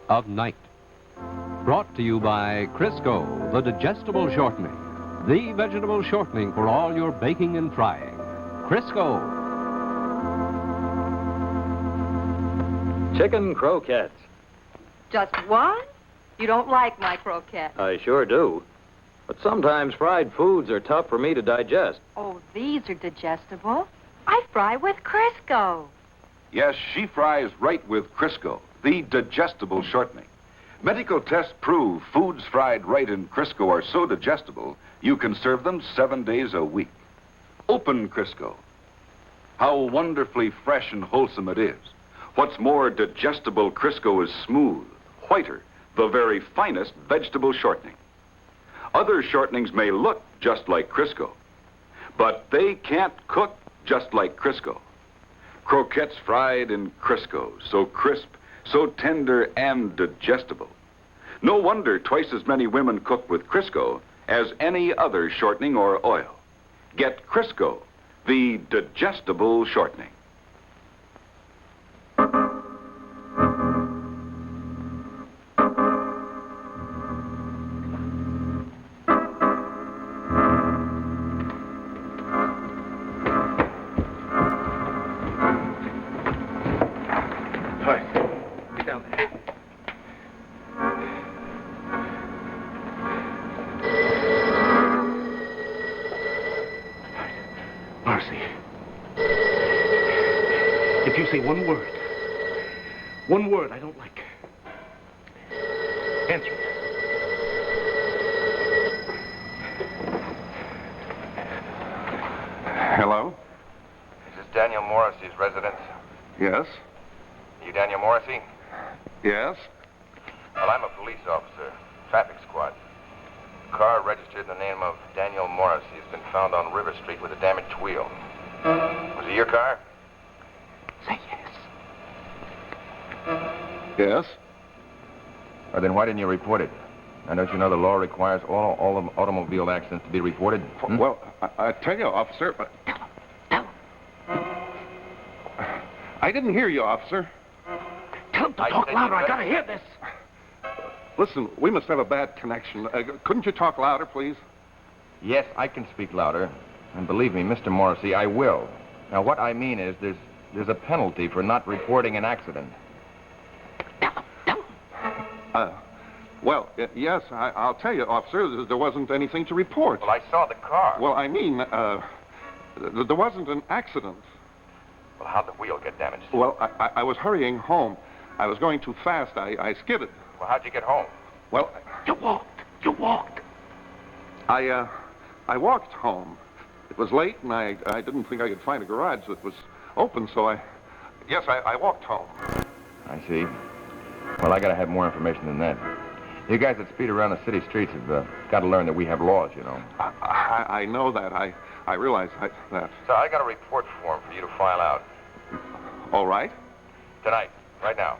of night. Brought to you by Crisco, the digestible shortening. The vegetable shortening for all your baking and frying. Crisco. Chicken croquettes. Just one? You don't like my croquettes. I sure do. But sometimes fried foods are tough for me to digest. Oh, these are digestible. I fry with Crisco. Yes, she fries right with Crisco, the digestible shortening. Medical tests prove foods fried right in Crisco are so digestible, you can serve them 7 days a week. Open Crisco. How wonderfully fresh and wholesome it is. What's more, digestible Crisco is smooth, whiter, the very finest vegetable shortening. Other shortenings may look just like Crisco, but they can't cook just like Crisco. Croquettes fried in Crisco, so crisp, so tender and digestible. No wonder twice as many women cook with Crisco as any other shortening or oil. Get Crisco, the digestible shortening. If you say one word I don't like, answer it. Hello? Is this Daniel Morrissey's residence? Yes? You Daniel Morrissey? Yes? Well, I'm a police officer, traffic squad. A car registered in the name of Daniel Morrissey has been found on River Street with a damaged wheel. Was it your car? Say yes. Yes? Well, then why didn't you report it? And don't you know the law requires all automobile accidents to be reported? Well, I tell you, officer, but... I didn't hear you, officer. Tell him to talk louder. I gotta hear this. Listen, we must have a bad connection. Couldn't you talk louder, please? Yes, I can speak louder. And believe me, Mr. Morrissey, I will. Now, what I mean is there's a penalty for not reporting an accident. Well, yes, I'll tell you, officer, there wasn't anything to report. Well, I saw the car. Well, I mean, there wasn't an accident. Well, how'd the wheel get damaged? Well, I was hurrying home. I was going too fast. I skidded. Well, how'd you get home? Well... You walked. I walked home. It was late, and I didn't think I could find a garage that was open, so I walked home. I see. Well, I gotta have more information than that. You guys that speed around the city streets have got to learn that we have laws, you know. I know that. I realize that. So I got a report form for you to file out. All right. Tonight, right now.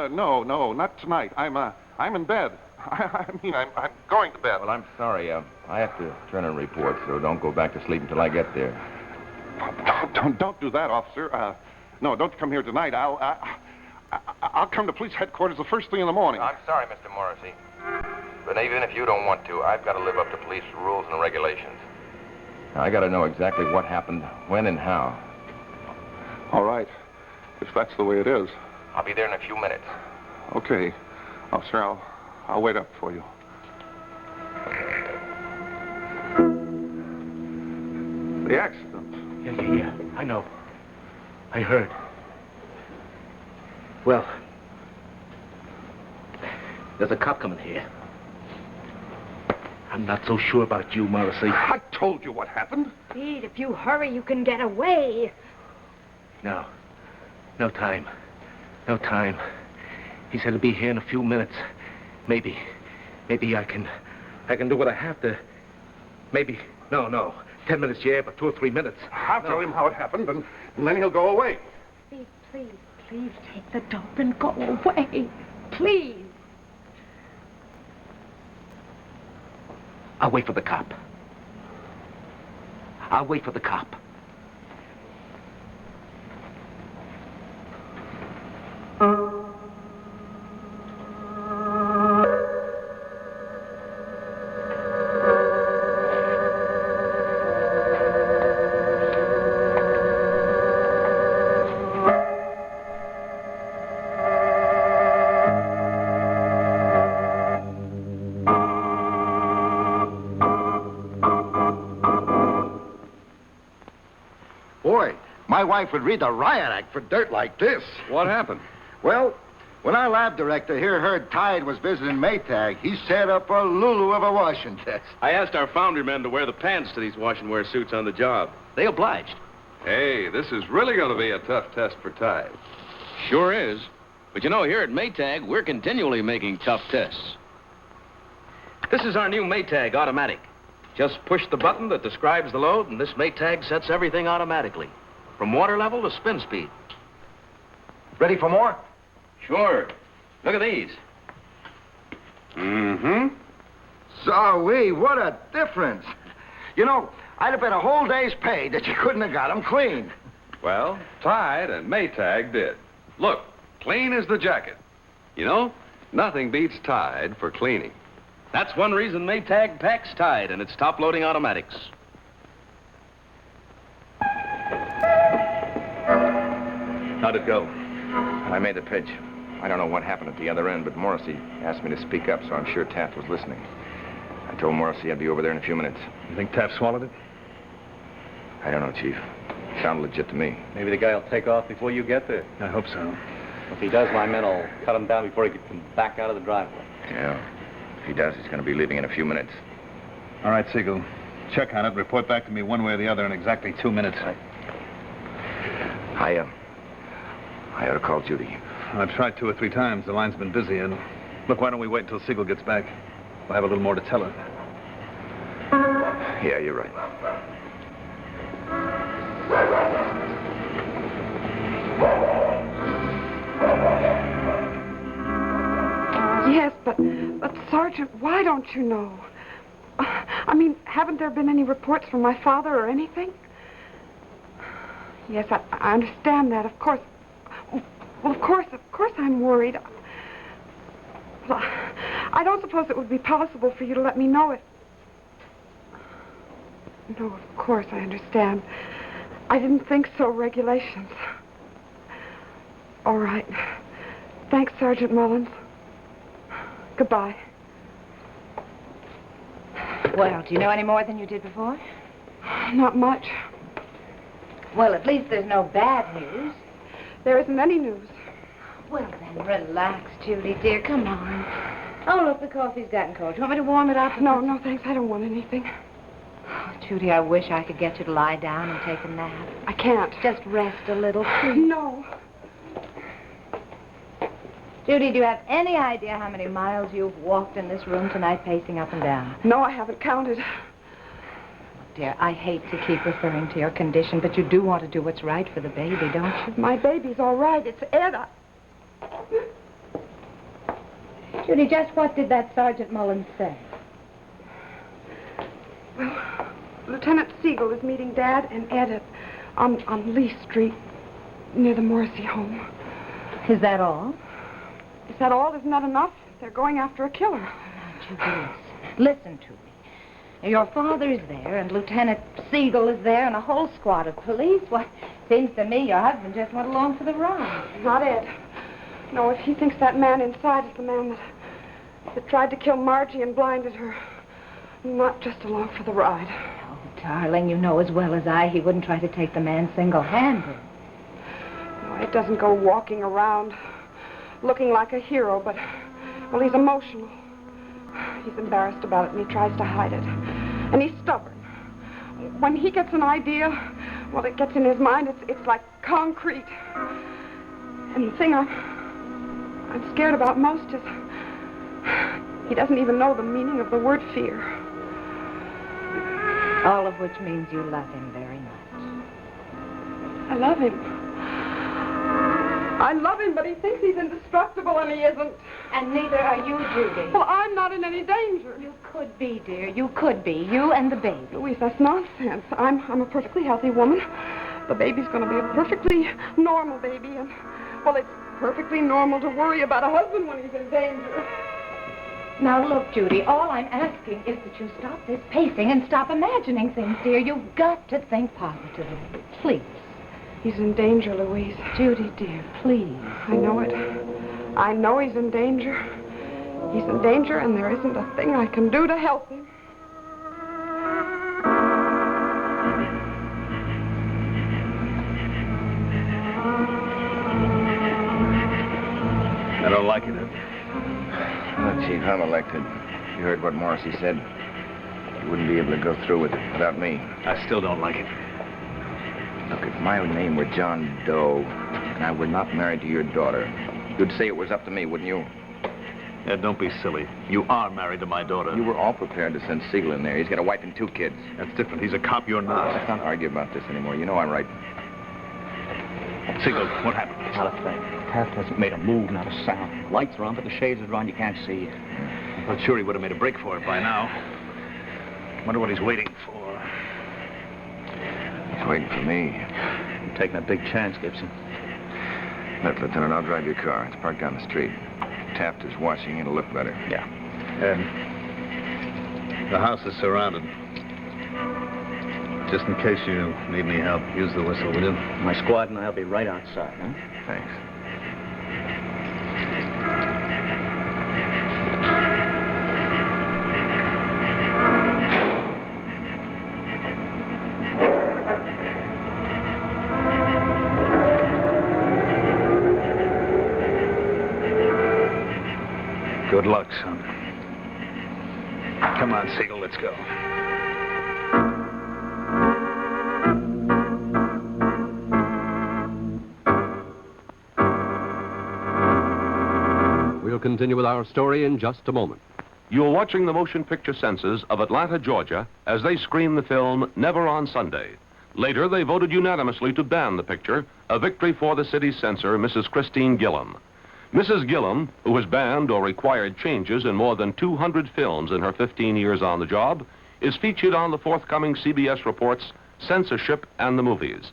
No, not tonight. I'm in bed. I'm going to bed. Well, I'm sorry. I have to turn in a report, so don't go back to sleep until I get there. Don't do that, officer. No, don't come here tonight. I'll come to police headquarters the first thing in the morning. I'm sorry, Mr. Morrissey. But even if you don't want to, I've got to live up to police rules and regulations. Now, I got to know exactly what happened, when and how. All right. If that's the way it is. I'll be there in a few minutes. Okay. Officer, I'll wait up for you. The accident. Yeah. I know. I heard. Well, there's a cop coming here. I'm not so sure about you, Morrissey. I told you what happened. Pete, if you hurry, you can get away. No time. He said he'll be here in a few minutes. Maybe I can do what I have to. Maybe. No. 10 minutes, yeah, but 2 or 3 minutes. I'll tell him how it happened, and then he'll go away. Pete, please take the dope and go away. Please. I'll wait for the cop. Boy, my wife would read the riot act for dirt like this. What happened? Well, when our lab director here heard Tide was visiting Maytag, he set up a Lulu of a washing test. I asked our foundry men to wear the pants to these wash and wear suits on the job. They obliged. Hey, this is really going to be a tough test for Tide. Sure is. But you know, here at Maytag, we're continually making tough tests. This is our new Maytag automatic. Just push the button that describes the load, and this Maytag sets everything automatically, from water level to spin speed. Ready for more? Sure. Look at these. Mm-hmm. So-wee, what a difference. You know, I'd have bet a whole day's pay that you couldn't have got them clean. Well, Tide and Maytag did. Look, clean as the jacket. You know, nothing beats Tide for cleaning. That's one reason Maytag packs Tide and its top-loading automatics. How'd it go? I made the pitch. I don't know what happened at the other end, but Morrissey asked me to speak up, so I'm sure Taft was listening. I told Morrissey I'd be over there in a few minutes. You think Taft swallowed it? I don't know, Chief. Sounded legit to me. Maybe the guy will take off before you get there. I hope so. If he does, my men will cut him down before he gets him back out of the driveway. Yeah. If he does, he's going to be leaving in a few minutes. All right, Siegel. Check on it. Report back to me one way or the other in exactly 2 minutes. I ought to call Judy. I've tried 2 or 3 times. The line's been busy, and look, why don't we wait until Siegel gets back? We'll have a little more to tell her. Yeah, you're right. Yes, but Sergeant, why don't you know? I mean, haven't there been any reports from my father or anything? Yes, I understand that, of course. Well, of course I'm worried. Well, I don't suppose it would be possible for you to let me know it. No, of course, I understand. I didn't think so, regulations. All right. Thanks, Sergeant Mullins. Goodbye. Well, do you know any more than you did before? Not much. Well, at least there's no bad news. There isn't any news. Well, then, relax, Judy, dear. Come on. Oh, look, the coffee's gotten cold. Do you want me to warm it up? No, thanks. I don't want anything. Oh, Judy, I wish I could get you to lie down and take a nap. I can't. Just rest a little, please. No. Judy, do you have any idea how many miles you've walked in this room tonight, pacing up and down? No, I haven't counted. Dear, I hate to keep referring to your condition, but you do want to do what's right for the baby, don't you? My baby's all right. It's Ed. Judy, just what did that Sergeant Mullins say? Well, Lieutenant Siegel is meeting Dad and Ed on Lee Street, near the Morrissey home. Is that all? Is that all? Isn't that enough? They're going after a killer. Now, Judy, listen to me. Your father's there, and Lieutenant Siegel is there, and a whole squad of police. Why, seems to me your husband just went along for the ride. Not Ed. No, if he thinks that man inside is the man that tried to kill Margie and blinded her, not just along for the ride. Oh, darling, you know as well as I he wouldn't try to take the man single-handed. No, Ed doesn't go walking around looking like a hero, but, well, he's emotional. He's embarrassed about it, and he tries to hide it. And he's stubborn. When he gets an idea, well, it gets in his mind. It's like concrete. And the thing I'm scared about most is he doesn't even know the meaning of the word fear. All of which means you love him very much. I love him. I love him, but he thinks he's indestructible, and he isn't. And neither are you, Judy. Well, I'm not in any danger. You could be, dear. You could be. You and the baby. Louise, that's nonsense. I'm a perfectly healthy woman. The baby's going to be a perfectly normal baby, and, well, it's perfectly normal to worry about a husband when he's in danger. Now, look, Judy, all I'm asking is that you stop this pacing and stop imagining things, dear. You've got to think positively. Please. He's in danger, Louise. Judy, dear, please. I know it. I know he's in danger. He's in danger, and there isn't a thing I can do to help him. I don't like it, Ed. Look, Chief, I'm elected. You heard what Morrissey said. You wouldn't be able to go through with it without me. I still don't like it. Look, if my name were John Doe and I were not married to your daughter, you'd say it was up to me, wouldn't you? Ed, don't be silly. You are married to my daughter. You were all prepared to send Siegel in there. He's got a wife and 2 kids. That's different. He's a cop, you're not. Let's not argue about this anymore. You know I'm right. Siegel, what happened? Not a thing. Taft hasn't made a move, not a sound. Lights are on, but the shades are on. You can't see. I'm sure he would have made a break for it by now. Wonder what he's waiting for. He's waiting for me. You're taking a big chance, Gibson. Look, Lieutenant, I'll drive your car. It's parked down the street. Taft is watching. It'll look better. Yeah. Ed, the house is surrounded. Just in case you need any help, use the whistle, will you? My squad and I'll be right outside, huh? Thanks. Good luck, son. Come on, Siegel, let's go. We'll continue with our story in just a moment. You're watching the motion picture censors of Atlanta, Georgia, as they screen the film Never on Sunday. Later, they voted unanimously to ban the picture, a victory for the city's censor, Mrs. Christine Gillum. Mrs. Gillum, who has banned or required changes in more than 200 films in her 15 years on the job, is featured on the forthcoming CBS reports Censorship and the Movies.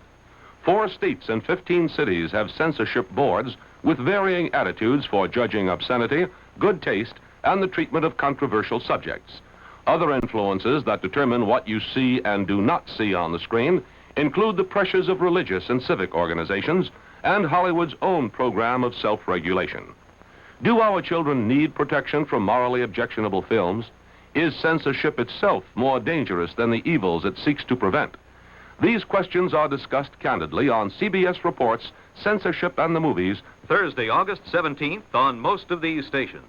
4 states and 15 cities have censorship boards with varying attitudes for judging obscenity, good taste, and the treatment of controversial subjects. Other influences that determine what you see and do not see on the screen include the pressures of religious and civic organizations and Hollywood's own program of self-regulation. Do our children need protection from morally objectionable films? Is censorship itself more dangerous than the evils it seeks to prevent? These questions are discussed candidly on CBS Reports, Censorship and the Movies, Thursday, August 17th on most of these stations.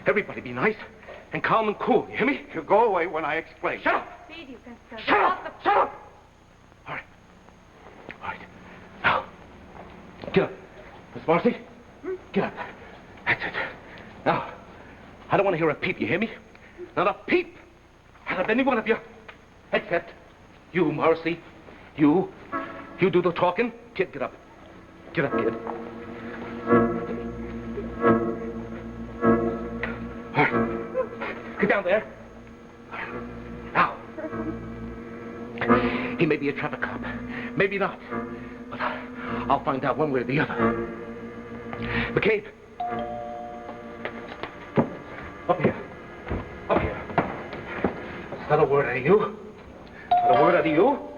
Everybody be nice and calm and cool, you hear me? You go away when I explain. Shut up! Speed, you can Shut up! Shut up! All right. All right. Now, get up. Miss Marcy, get up. That's it. Now, I don't want to hear a peep, you hear me? Not a peep out of any one of you. Except you, Marcy. You do the talking. Kid, get up. Get up, kid. Get down there. Now. He may be a traffic cop. Maybe not. But I'll find out one way or the other. McCabe. Up here. Up here. Not a word out of you. Not a word out of you. All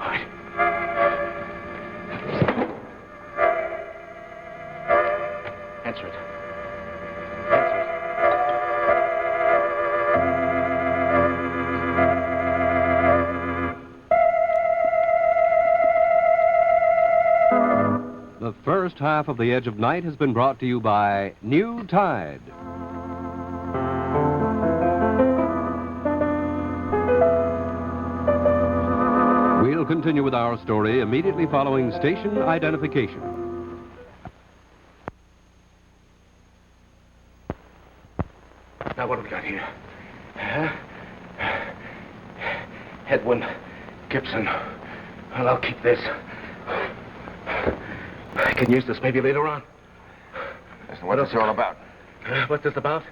right. Answer it. The first half of The Edge of Night has been brought to you by New Tide. We'll continue with our story immediately following station identification. Now, what do we got here? Edwin Gibson. Well, I'll keep this. I can use this maybe later on. What is it all about? What's this about?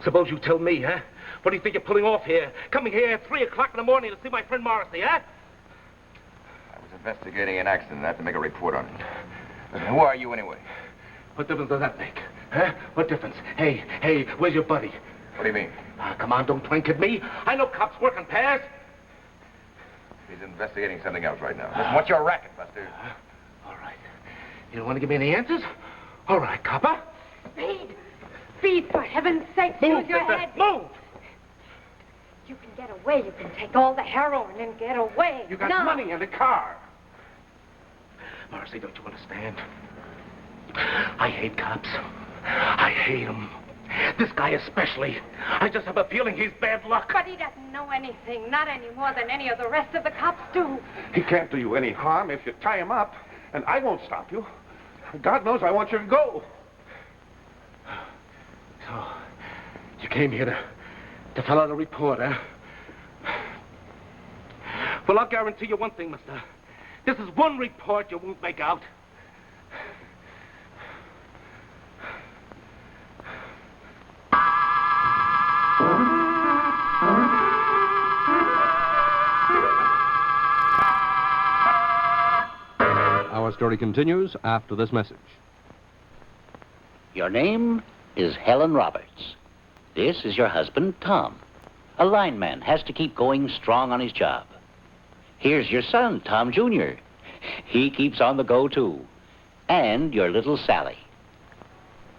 Suppose you tell me, huh? What do you think you're pulling off here? Coming here at 3 o'clock in the morning to see my friend Morrissey, huh? I was investigating an accident. I have to make a report on it. Who are you, anyway? What difference does that make? Huh? What difference? Hey, where's your buddy? What do you mean? Come on, don't twink at me. I know cops work in pairs. He's investigating something else right now. Listen, what's your racket, Buster? All right. You don't want to give me any answers? All right, copper. Speed! Speed, for heaven's sake, Move, use your sister, head. move! You can get away. You can take all the heroin and get away. You got now. money in the car. Marcy, don't you understand? I hate cops. I hate them. This guy especially. I just have a feeling he's bad luck. But he doesn't know anything, not any more than any of the rest of the cops do. He can't do you any harm if you tie him up, and I won't stop you. God knows I want you to go. So, you came here to fill out a report, huh? Well, I'll guarantee you one thing, mister. This is one report you won't make out. Our story continues after this message. Your name is Helen Roberts. This is your husband, Tom. A lineman has to keep going strong on his job. Here's your son, Tom Jr. He keeps on the go, too. And your little Sally.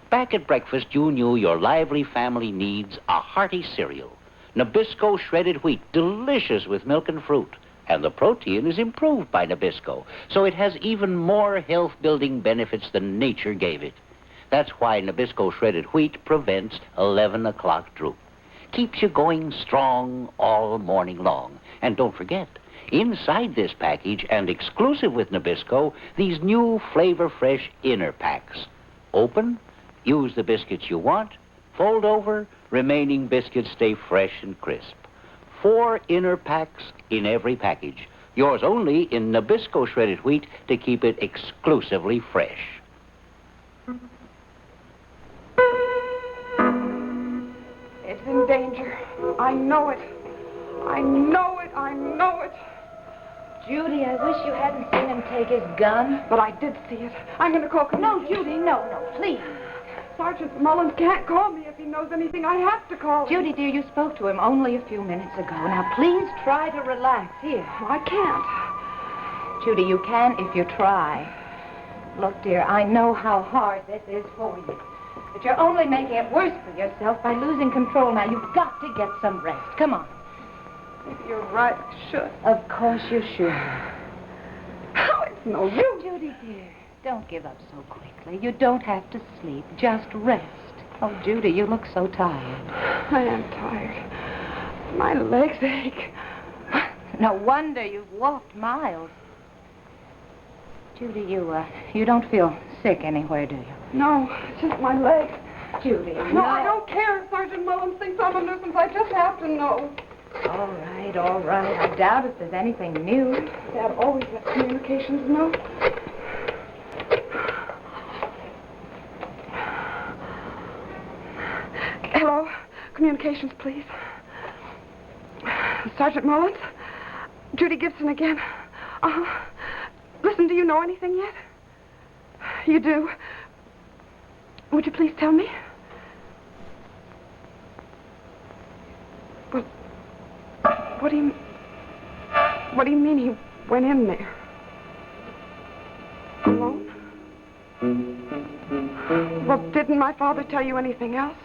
Back at breakfast, you knew your lively family needs a hearty cereal. Nabisco shredded wheat, delicious with milk and fruit. And the protein is improved by Nabisco, so it has even more health-building benefits than nature gave it. That's why Nabisco shredded wheat prevents 11 o'clock droop. Keeps you going strong all morning long. And don't forget, inside this package and exclusive with Nabisco, these new flavor-fresh inner packs. Open, use the biscuits you want, fold over, remaining biscuits stay fresh and crisp. 4 inner packs in every package. Yours only in Nabisco shredded wheat to keep it exclusively fresh. It's in danger. I know it. I know it. I know it. Judy, I wish you hadn't seen him take his gun. But I did see it. I'm going to call communications. No, Judy, no, please. Sergeant Mullins can't call me if he knows anything. I have to call him. Judy, dear, you spoke to him only a few minutes ago. Now, please try to relax. Here. I can't. Judy, you can if you try. Look, dear, I know how hard this is for you. But you're only making it worse for yourself by losing control. Now, you've got to get some rest. Come on. Maybe you're right. I should. Of course you should. Oh, it's no use. Judy, dear, don't give up so quickly. You don't have to sleep. Just rest. Oh, Judy, you look so tired. I am tired. My legs ache. No wonder you've walked miles. Judy, you don't feel sick anywhere, do you? No, it's just my legs. Judy, No, I don't care if Sergeant Mullins thinks I'm a nuisance. I just have to know. All right. I doubt if there's anything new. Dad always lets communications know. Hello, communications, please. Sergeant Mullins? Judy Gibson again. Listen, do you know anything yet? You do. Would you please tell me? Well, what do you mean he went in there? Alone? Well, didn't my father tell you anything else?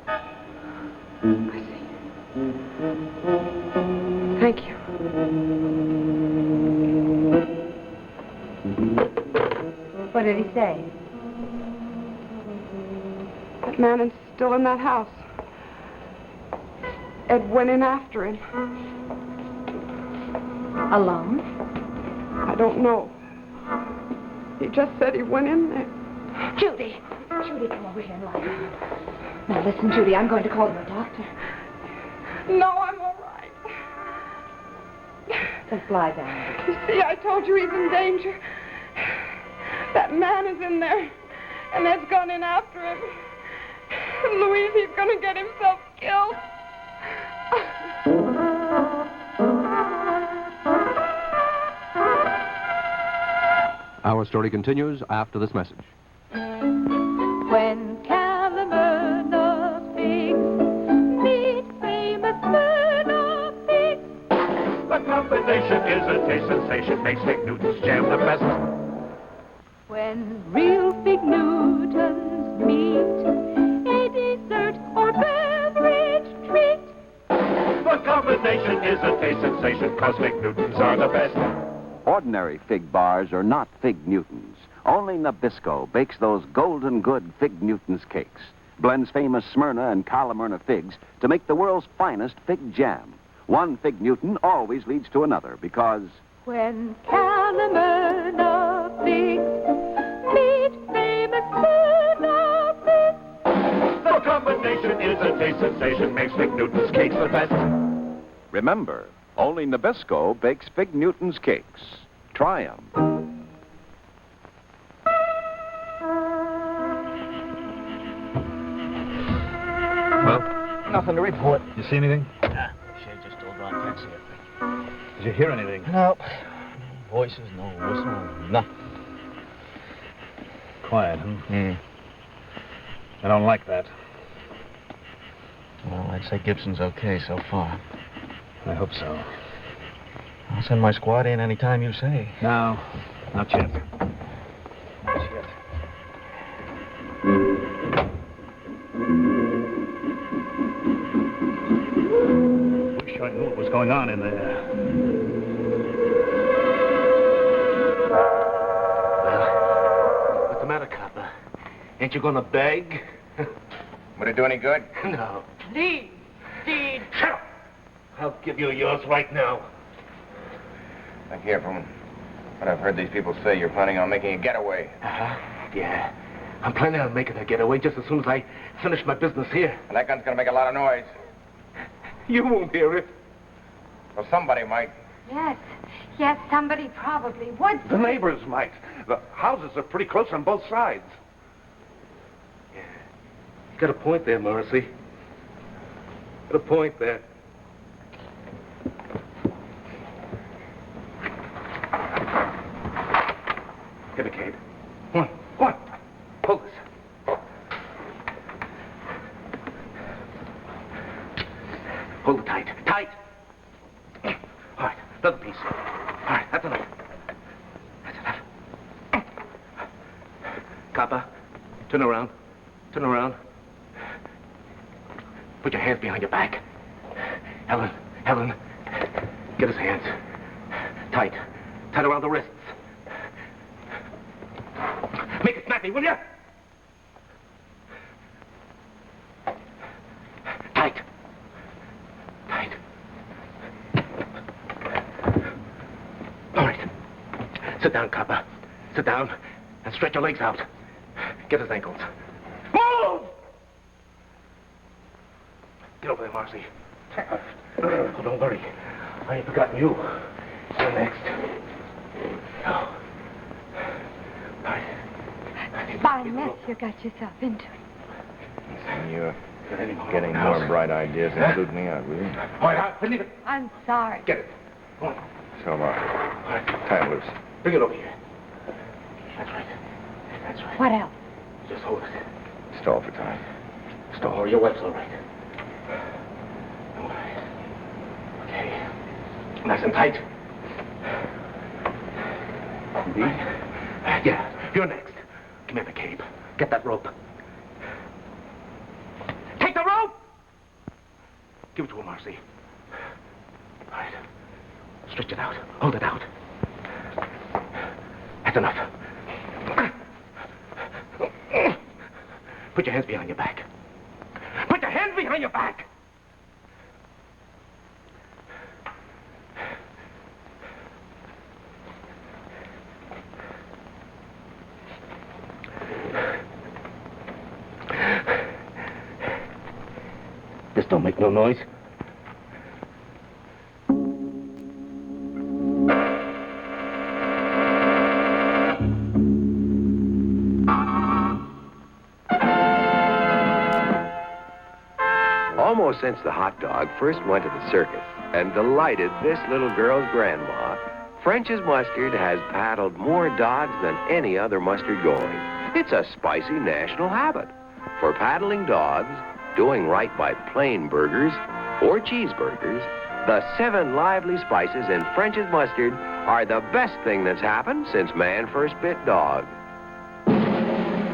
I see. Thank you. What did he say? That man is still in that house. Ed went in after him. Alone? I don't know. He just said he went in there. Judy, come over here and lie down. Now, listen, Judy, I'm going to call you a doctor. No, I'm all right. Just lie down. You see, I told you he's in danger. That man is in there, and Ed's gone in after him. Louise, he's going to get himself killed. Our story continues after this message. is a taste sensation, makes Fig Newton's jam the best. When real Fig Newtons meet, a dessert or beverage treat. The combination is a taste sensation, cause Fig Newtons are the best. Ordinary fig bars are not Fig Newtons. Only Nabisco bakes those golden good Fig Newtons cakes. Blends famous Smyrna and Kalamurna figs to make the world's finest fig jam. One Fig Newton always leads to another because when Kalamurna figs meet famous Smyrna figs. The combination is a taste sensation, makes Fig Newton's cakes the best. remember, only Nabisco bakes Fig Newton's cakes. Try 'em. Well? Nothing to report. You see anything? Nah, shade just told on. Can't see a thing. Did you hear anything? Nope. Voices, no whistle, nothing. Quiet, huh? I don't like that. Well, I'd say Gibson's okay so far. I hope so. I'll send my squad in any time you say. No, not yet. Not yet. Wish I knew what was going on in there. Well, what's the matter, copper? Ain't you gonna beg? Would it do any good? No. Please, Deed. Shut up! I'll give you yours right now. I hear from what I've heard these people say, you're planning on making a getaway. Uh-huh. Yeah. I'm planning on making a getaway just as soon as I finish my business here. And that gun's gonna make a lot of noise. You won't hear it. Well, somebody might. Yes, somebody probably would. The neighbors might. The houses are pretty close on both sides. You got a point there, Morrissey. Got a point there. Get a Kate. One. Pull this. Hold it tight. Tight! All right, another piece. All right, that's enough. That's enough. Copper, turn around. Turn around. Put your hands behind your back. Helen, get his hands. Tight. Tight around the wrists. Make it snappy, will you? Tight. Tight. All right. Sit down, copper. Sit down and stretch your legs out. Get his ankles. Move! Get over there, Marcy. Oh, don't worry. I ain't forgotten you. You're next. Oh. Fine mess you got yourself into. You're getting more bright ideas than suit me out, will you? All right, leave it. I'm sorry. Get it. Come on. So am I. Tie him loose. Bring it over here. That's right. That's right. What else? Just hold it. Stall for time. Stall. Your wife's all right. All right. Okay. Nice and tight. Yeah, you're next. Come here, McCabe. Get that rope. Take the rope! Give it to him, Marcy. All right. Stretch it out. Hold it out. That's enough. Put your hands behind your back. Put your hands behind your back! This don't make no noise. Almost since the hot dog first went to the circus and delighted this little girl's grandma, French's Mustard has paddled more dogs than any other mustard going. It's a spicy national habit. For paddling dogs, doing right by plain burgers or cheeseburgers, The 7 lively spices in French's mustard are the best thing that's happened since man first bit dog.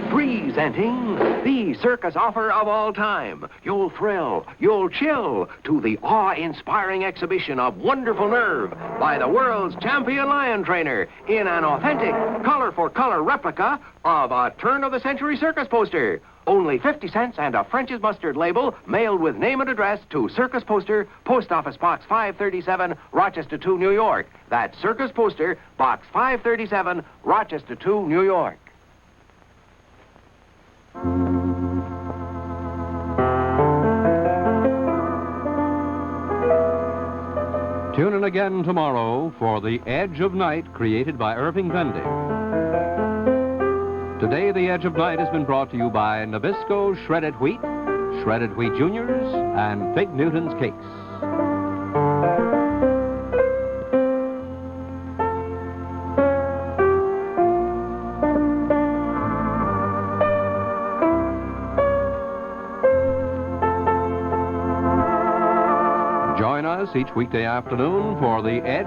Presenting the circus offer of all time. You'll thrill, you'll chill to the awe-inspiring exhibition of wonderful nerve by the world's champion lion trainer in an authentic color-for-color replica of a turn-of-the-century circus poster. Only 50 cents and a French's mustard label mailed with name and address to Circus Poster, Post Office Box 537, Rochester 2, New York. That's Circus Poster, Box 537, Rochester 2, New York. Tune in again tomorrow for The Edge of Night, created by Irving Bendy. Today, The Edge of Night has been brought to you by Nabisco Shredded Wheat Juniors, and Fig Newton's Cakes. Join us each weekday afternoon for The Edge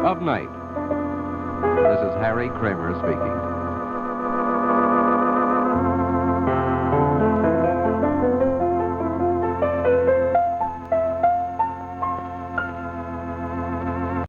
of Night. This is Harry Kramer speaking.